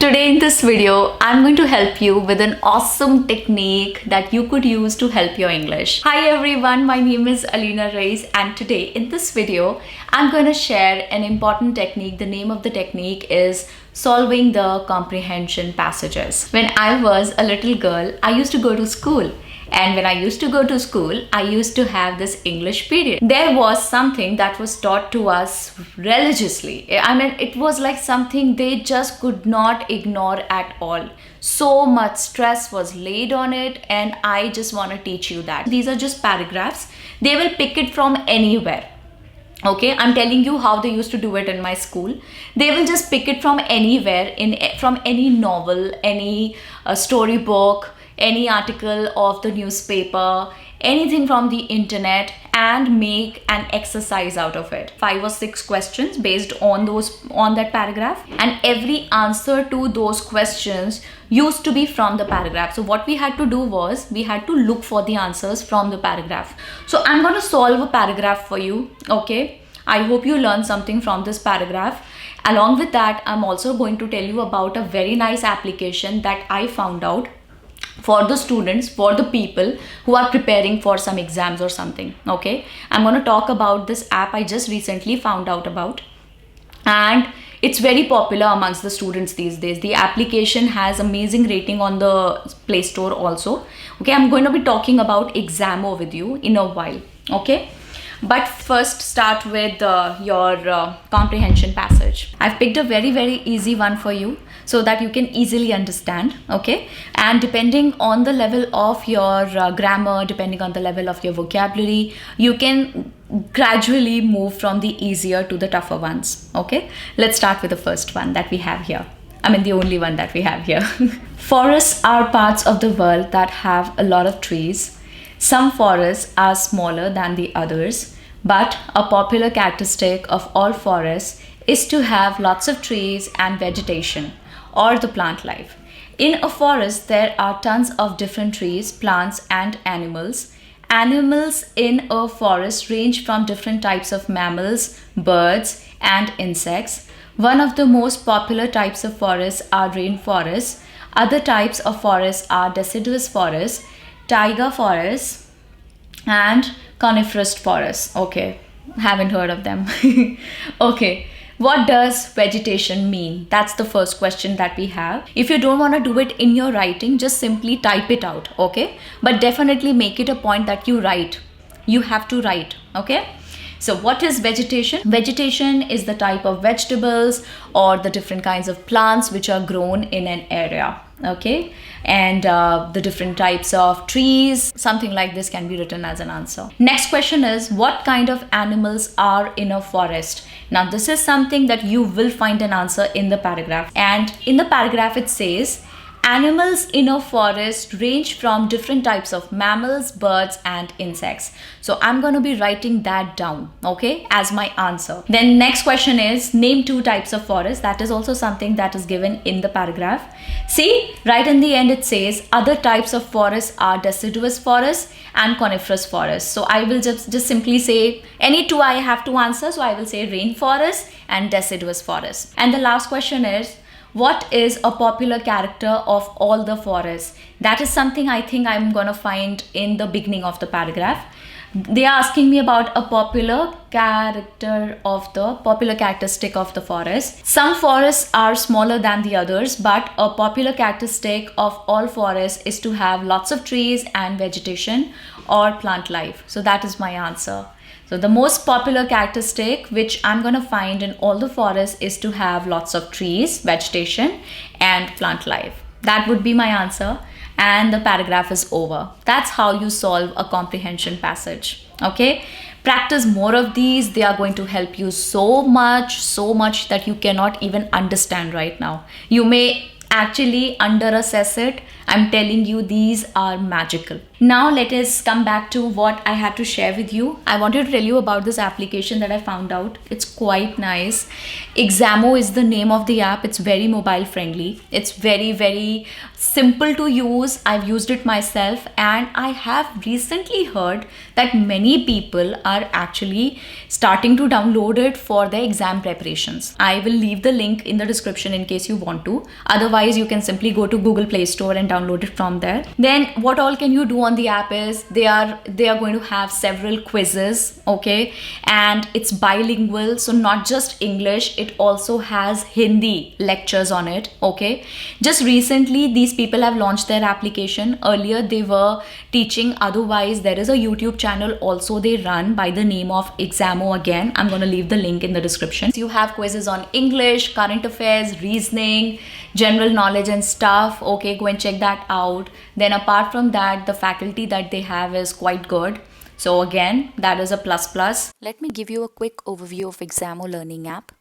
Today in this video, I'm going to help you with an awesome technique that you could use to help your English. Hi everyone, my name is Alina Reis and today in this video, I'm going to share an important technique. The name of the technique is solving the comprehension passages. When I was a little girl, I used to go to school. And when I used to go to school, I used to have this English period. There was something that was taught to us religiously. I mean, it was like something they just could not ignore at all. So much stress was laid on it, and I just want to teach you that. These are just paragraphs. They will pick it from anywhere. Okay, I'm telling you how they used to do it in my school. They will just pick it from anywhere, from any novel, any storybook, any article of the newspaper, anything from the internet, and make an exercise out of it. 5 or 6 questions based on that paragraph, and every answer to those questions used to be from the paragraph. So what we had to do was we had to look for the answers from the paragraph. So I'm going to solve a paragraph for you. Okay, I hope you learned something from this paragraph. Along with that, I'm also going to tell you about a very nice application that I found out for the students, for the people who are preparing for some exams or something. Okay, I'm going to talk about this app I just recently found out about, and it's very popular amongst the students these days. The application has amazing rating on the Play Store also. Okay, I'm going to be talking about Examo with you in a while. Okay, but first start with your comprehension passage. I've picked a very easy one for you so that you can easily understand. Okay, and depending on the level of your grammar, depending on the level of your vocabulary, you can gradually move from the easier to the tougher ones. Okay, let's start with the first one that we have here. I mean, the only one that we have here. Forests are parts of the world that have a lot of trees. Some forests are smaller than the others, but a popular characteristic of all forests is to have lots of trees and vegetation, or the plant life. In a forest, there are tons of different trees, plants, and animals. Animals in a forest range from different types of mammals, birds, and insects. One of the most popular types of forests are rainforests. Other types of forests are deciduous forests, taiga forests, and coniferous forests. Okay, haven't heard of them. Okay, what does vegetation mean? That's the first question that we have. If you don't want to do it in your writing, just simply type it out. Okay, but definitely make it a point that you write. You have to write. Okay, so what is vegetation? Vegetation is the type of vegetables or the different kinds of plants which are grown in an area. Okay, and the different types of trees, something like this can be written as an answer. Next question is, what kind of animals are in a forest? Now this is something that you will find an answer in the paragraph, and in the paragraph it says animals in a forest range from different types of mammals, birds, and insects. So I'm going to be writing that down, okay, as my answer. Then next question is, name 2 types of forests. That is also something that is given in the paragraph. See, right in the end it says other types of forests are deciduous forests and coniferous forests. So I will just simply say any 2 I have to answer. So I will say rainforest and deciduous forest. And the last question is, what is a popular character of all the forests? That is something I think I'm going to find in the beginning of the paragraph. They are asking me about a popular characteristic of the forest. Some forests are smaller than the others, but a popular characteristic of all forests is to have lots of trees and vegetation or plant life. So that is my answer. So the most popular characteristic which I'm going to find in all the forests is to have lots of trees, vegetation, and plant life. That would be my answer, and the paragraph is over. That's how you solve a comprehension passage. Okay, practice more of these. They are going to help you so much that you cannot even understand right now. You may actually underassess it. I'm telling you, these are magical. Now let us come back to what I had to share with you. I wanted to tell you about this application that I found out. It's quite nice. Examo is the name of the app. It's very mobile friendly. It's very simple to use. I've used it myself, and I have recently heard that many people are actually starting to download it for their exam preparations. I will leave the link in the description in case you want to. Otherwise, you can simply go to Google Play Store and download it from there. Then what all can you do on the app is they are going to have several quizzes, okay, and it's bilingual, so not just English, it also has Hindi lectures on it, okay. Just recently these people have launched their application. Earlier they were teaching, otherwise there is a YouTube channel also they run by the name of Examo. Again, I'm going to leave the link in the description. So you have quizzes on English, current affairs, reasoning, general knowledge and stuff, okay, go and check that out. Then apart from that, the faculty that they have is quite good, so again, that is a plus. Let me give you a quick overview of Examo learning app.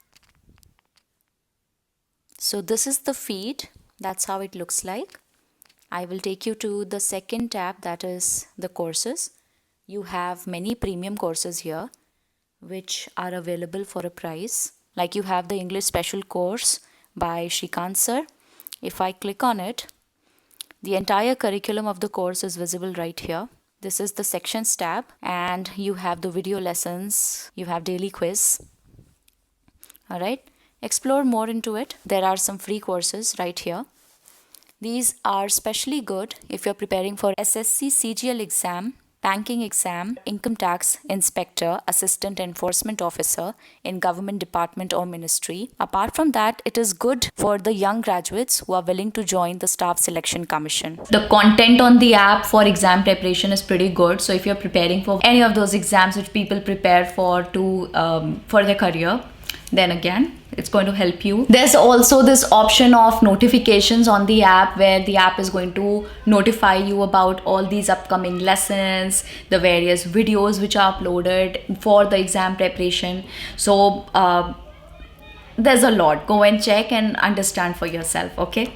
So this is the feed. That's how it looks like. I will take you to the second tab, that is the courses. You have many premium courses here which are available for a price. Like you have the English special course by Shrikant sir. If I click on it, the entire curriculum of the course is visible right here. This is the sections tab, and you have the video lessons, you have daily quiz. Alright, explore more into it. There are some free courses right here. These are specially good if you're preparing for SSC CGL exam, banking exam, income tax inspector, assistant enforcement officer in government department or ministry. Apart from that, it is good for the young graduates who are willing to join the staff selection commission. The content on the app for exam preparation is pretty good. So if you're preparing for any of those exams which people prepare for their career, then again, it's going to help you. There's also this option of notifications on the app where the app is going to notify you about all these upcoming lessons, the various videos which are uploaded for the exam preparation. So there's a lot. Go and check and understand for yourself, okay?